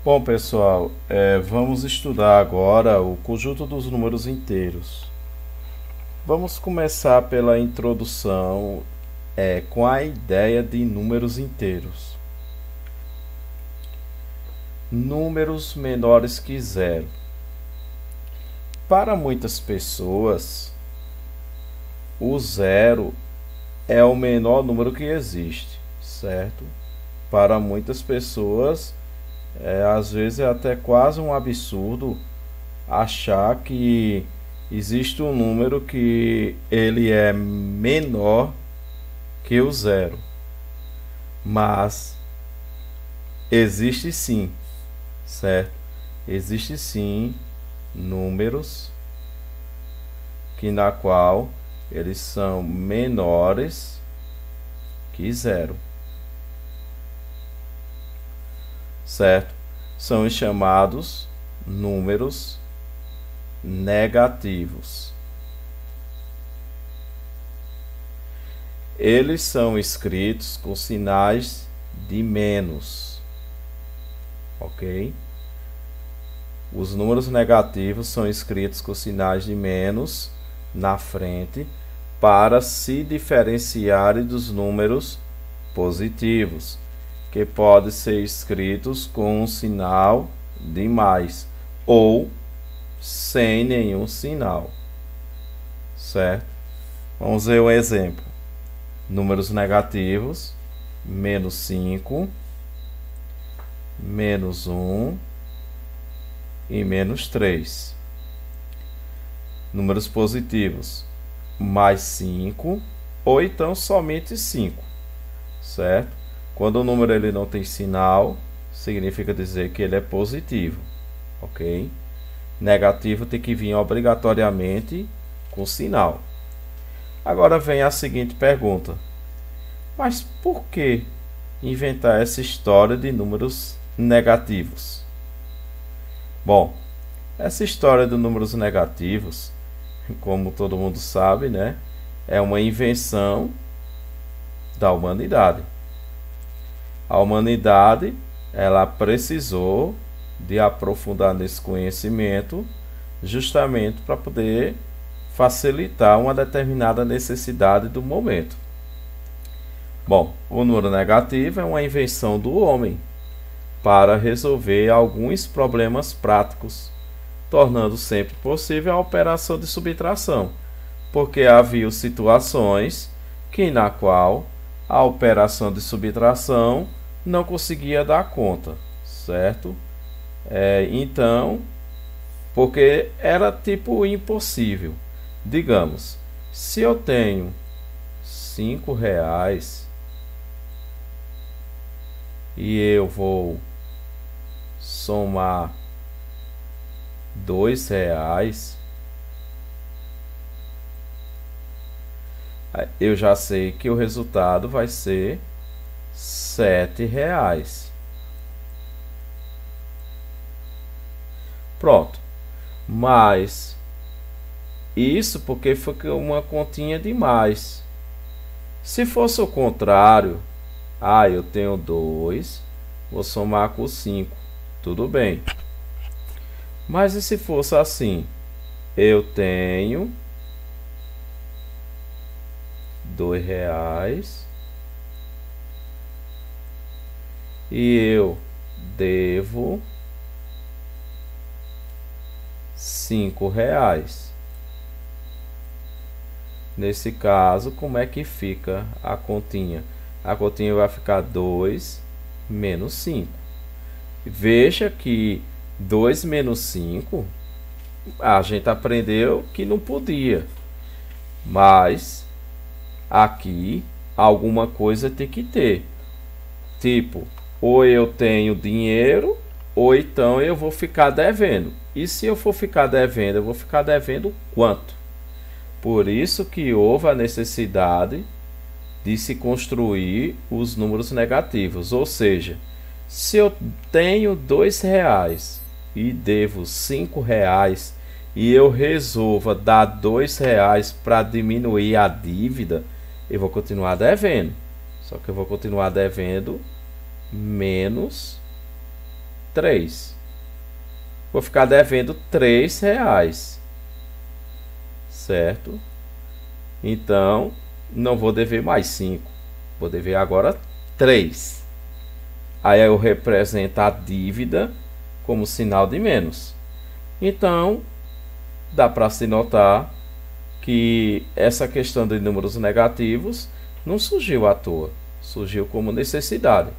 Bom, pessoal, vamos estudar agora o conjunto dos números inteiros. Vamos começar pela introdução com a ideia de números inteiros. Números menores que zero. Para muitas pessoas, o zero é o menor número que existe, certo? Para muitas pessoas, às vezes é até quase um absurdo achar que existe um número que ele é menor que o zero. Mas existe sim, certo? Existe sim números na qual eles são menores que zero. Certo? São os chamados números negativos. Eles são escritos com sinais de menos, ok? Os números negativos são escritos com sinais de menos na frente para se diferenciarem dos números positivos, que podem ser escritos com um sinal de mais ou sem nenhum sinal, certo? Vamos ver um exemplo. Números negativos: menos 5, menos 1 e menos 3. Números positivos: mais 5 ou então somente 5, certo? Quando o número ele não tem sinal, significa dizer que ele é positivo, ok? Negativo tem que vir obrigatoriamente com sinal. Agora vem a seguinte pergunta: mas por que inventar essa história de números negativos? Bom, essa história de números negativos, como todo mundo sabe, né, é uma invenção da humanidade. A humanidade, ela precisou de aprofundar nesse conhecimento justamente para poder facilitar uma determinada necessidade do momento. Bom, o número negativo é uma invenção do homem para resolver alguns problemas práticos, tornando sempre possível a operação de subtração, porque havia situações na qual a operação de subtração não conseguia dar conta, certo? Então, porque era tipo impossível. Digamos, se eu tenho R$ 5 e eu vou somar R$ 2, eu já sei que o resultado vai ser R$ 7. Pronto. Mas isso porque foi uma continha de mais. Se fosse o contrário, eu tenho 2, vou somar com 5, tudo bem. Mas e se fosse assim? Eu tenho R$ 2 e eu devo R$ 5. Nesse caso, como é que fica a continha? A continha vai ficar 2 menos 5. Veja que 2 menos 5, a gente aprendeu que não podia. Mas aqui alguma coisa tem que ter. Tipo, ou eu tenho dinheiro, ou então eu vou ficar devendo. E se eu for ficar devendo, eu vou ficar devendo quanto? Por isso que houve a necessidade de se construir os números negativos. Ou seja, se eu tenho R$ 2 e devo R$ 5 e eu resolva dar R$ 2 para diminuir a dívida, eu vou continuar devendo. Só que eu vou continuar devendo menos 3. Vou ficar devendo R$3, certo? Então, não vou dever mais 5, vou dever agora 3. Aí eu represento a dívida como sinal de menos. Então, dá para se notar que essa questão de números negativos não surgiu à toa, surgiu como necessidade.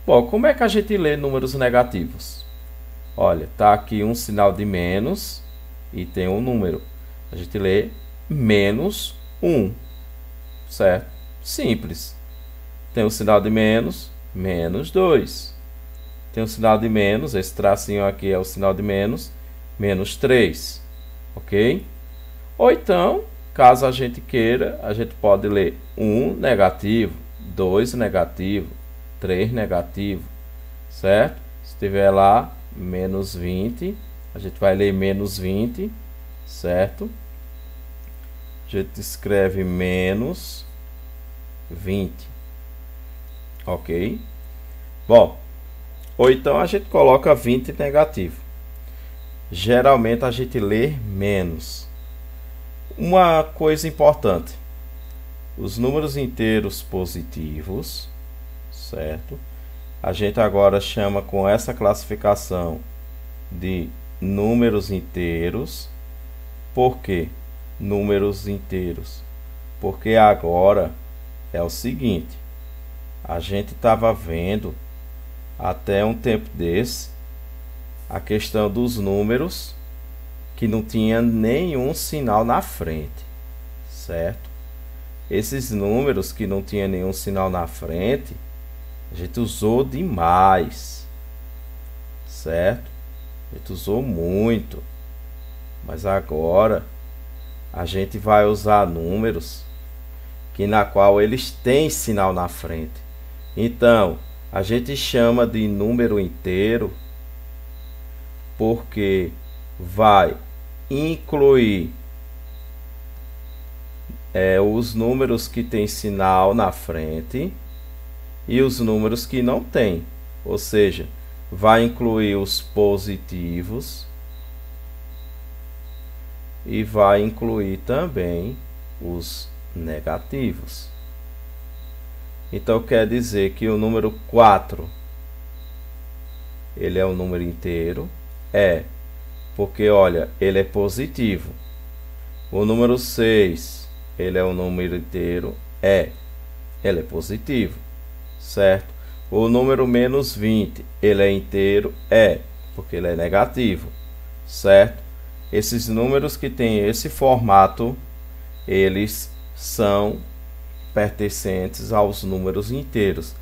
Bom, como é que a gente lê números negativos? Olha, tá aqui um sinal de menos e tem um número. A gente lê menos 1, certo? Simples. Tem um sinal de menos, menos 2. Tem um sinal de menos, esse tracinho aqui é o sinal de menos, menos 3. Ok? Ou então, caso a gente queira, a gente pode ler 1 negativo, 2 negativo, 3 negativo, certo? Se tiver lá menos 20, a gente vai ler menos 20, certo? A gente escreve menos 20, ok? Bom, ou então a gente coloca 20 negativo. Geralmente a gente lê menos. Uma coisa importante: os números inteiros positivos, certo? A gente agora chama com essa classificação de números inteiros. Por quê? Números inteiros. Porque agora é o seguinte: a gente estava vendo até um tempo desse a questão dos números que não tinha nenhum sinal na frente, certo? Esses números que não tinha nenhum sinal na frente, a gente usou demais, certo? A gente usou muito. Mas agora a gente vai usar números que na qual eles têm sinal na frente. Então, a gente chama de número inteiro porque vai incluir os números que têm sinal na frente e os números que não têm. Ou seja, vai incluir os positivos e vai incluir também os negativos. Então quer dizer que o número 4 ele é um número inteiro? Porque olha, ele é positivo. O número 6 ele é um número inteiro? Ele é positivo, certo? O número menos 20 ele é inteiro? Porque ele é negativo, certo? Esses números que têm esse formato, eles são pertencentes aos números inteiros.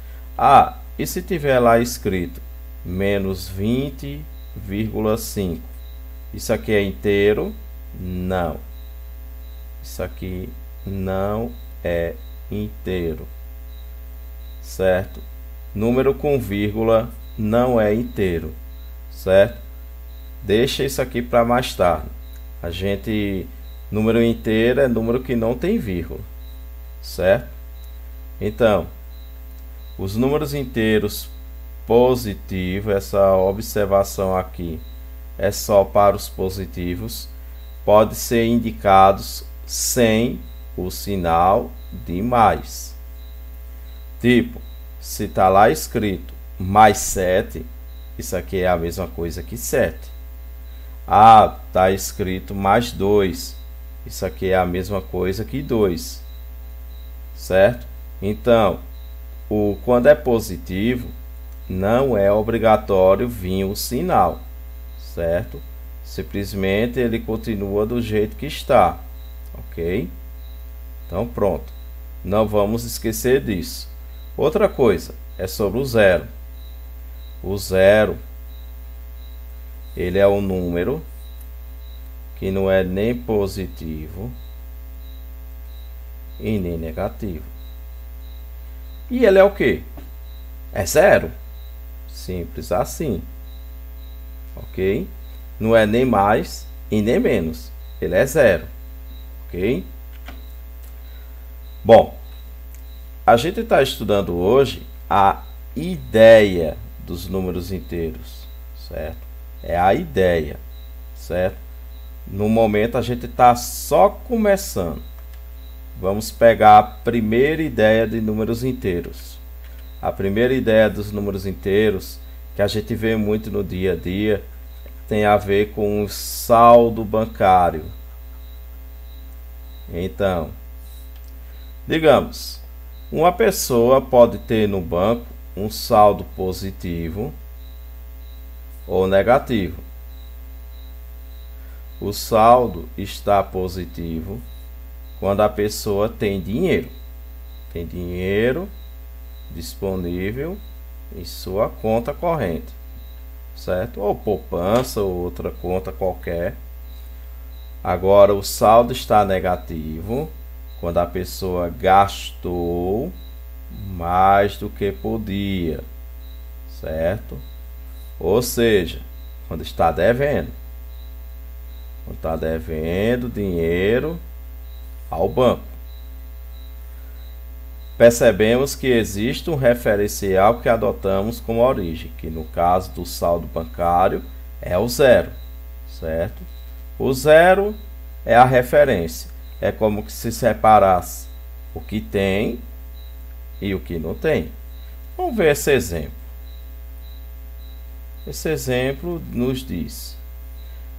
E se tiver lá escrito menos 20,5, isso aqui é inteiro? Não. Isso aqui não é inteiro, certo? Número com vírgula não é inteiro, certo? Deixa isso aqui para mais tarde. Número inteiro é número que não tem vírgula, certo? Então, os números inteiros positivos, essa observação aqui é só para os positivos, pode ser indicados sem o sinal de mais. Tipo, se está lá escrito mais 7, isso aqui é a mesma coisa que 7. Está escrito mais 2, isso aqui é a mesma coisa que 2, certo? Então, quando é positivo, não é obrigatório vir o sinal, certo? Simplesmente ele continua do jeito que está, ok? Então pronto, não vamos esquecer disso. Outra coisa é sobre o zero. O zero, ele é um número que não é nem positivo e nem negativo. E ele é o que? É zero. Simples assim, ok? Não é nem mais e nem menos, ele é zero, ok? Bom, a gente está estudando hoje a ideia dos números inteiros, certo? É a ideia, certo? No momento a gente está só começando. Vamos pegar a primeira ideia de números inteiros. A primeira ideia dos números inteiros, que a gente vê muito no dia a dia, tem a ver com o saldo bancário. Então, digamos, uma pessoa pode ter no banco um saldo positivo ou negativo. O saldo está positivo quando a pessoa tem dinheiro. Tem dinheiro disponível em sua conta corrente, certo? Ou poupança ou outra conta qualquer. Agora, o saldo está negativo quando a pessoa gastou mais do que podia, certo? Ou seja, quando está devendo. Quando está devendo dinheiro ao banco. Percebemos que existe um referencial que adotamos como origem, que no caso do saldo bancário é o zero, certo? O zero é a referência, é como se separasse o que tem e o que não tem. Vamos ver esse exemplo. Esse exemplo nos diz: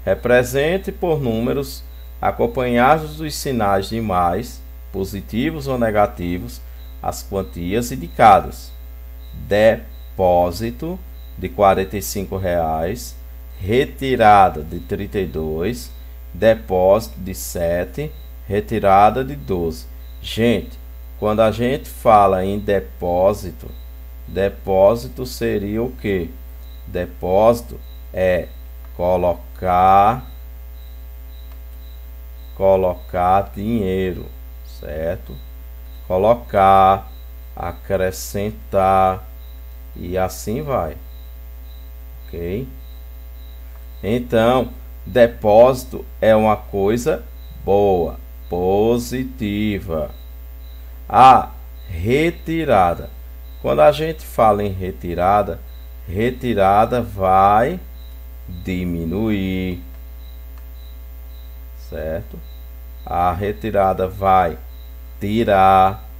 represente por números acompanhados dos sinais de mais, positivos ou negativos, as quantias indicadas. Depósito de R$ 45, retirada de 32, depósito de 7, retirada de 12. Gente, quando a gente fala em depósito, depósito seria o quê? Depósito é colocar dinheiro, certo? Colocar, acrescentar e assim vai, ok? Então, depósito é uma coisa boa, positiva. A retirada, quando a gente fala em retirada, retirada vai diminuir, certo? A retirada vai tirar,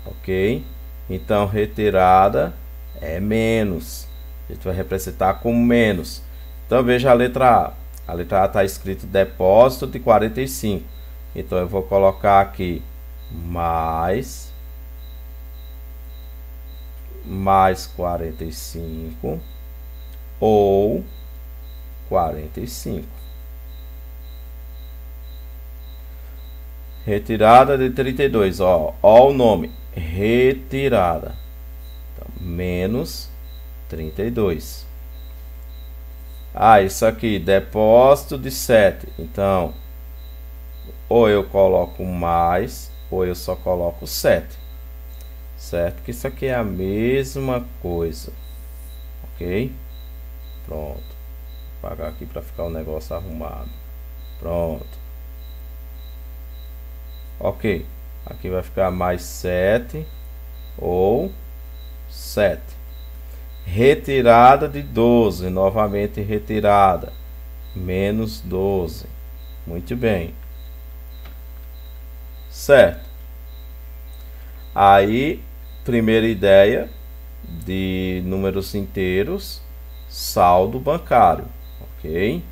ok? Então, retirada é menos. A gente vai representar como menos. Então, veja a letra A. A letra A está escrito depósito de 45. Então, eu vou colocar aqui mais 45 ou 45. Retirada de 32, ó o nome, retirada. Então, menos 32. Isso aqui, depósito de 7. Então, ou eu coloco mais, ou eu só coloco 7. Certo? Que isso aqui é a mesma coisa. Ok? Pronto. Vou apagar aqui para ficar o negócio arrumado. Pronto. Ok, aqui vai ficar mais 7 ou 7. Retirada de 12, novamente retirada, menos 12. Muito bem. Certo. Aí, primeira ideia de números inteiros, saldo bancário, ok?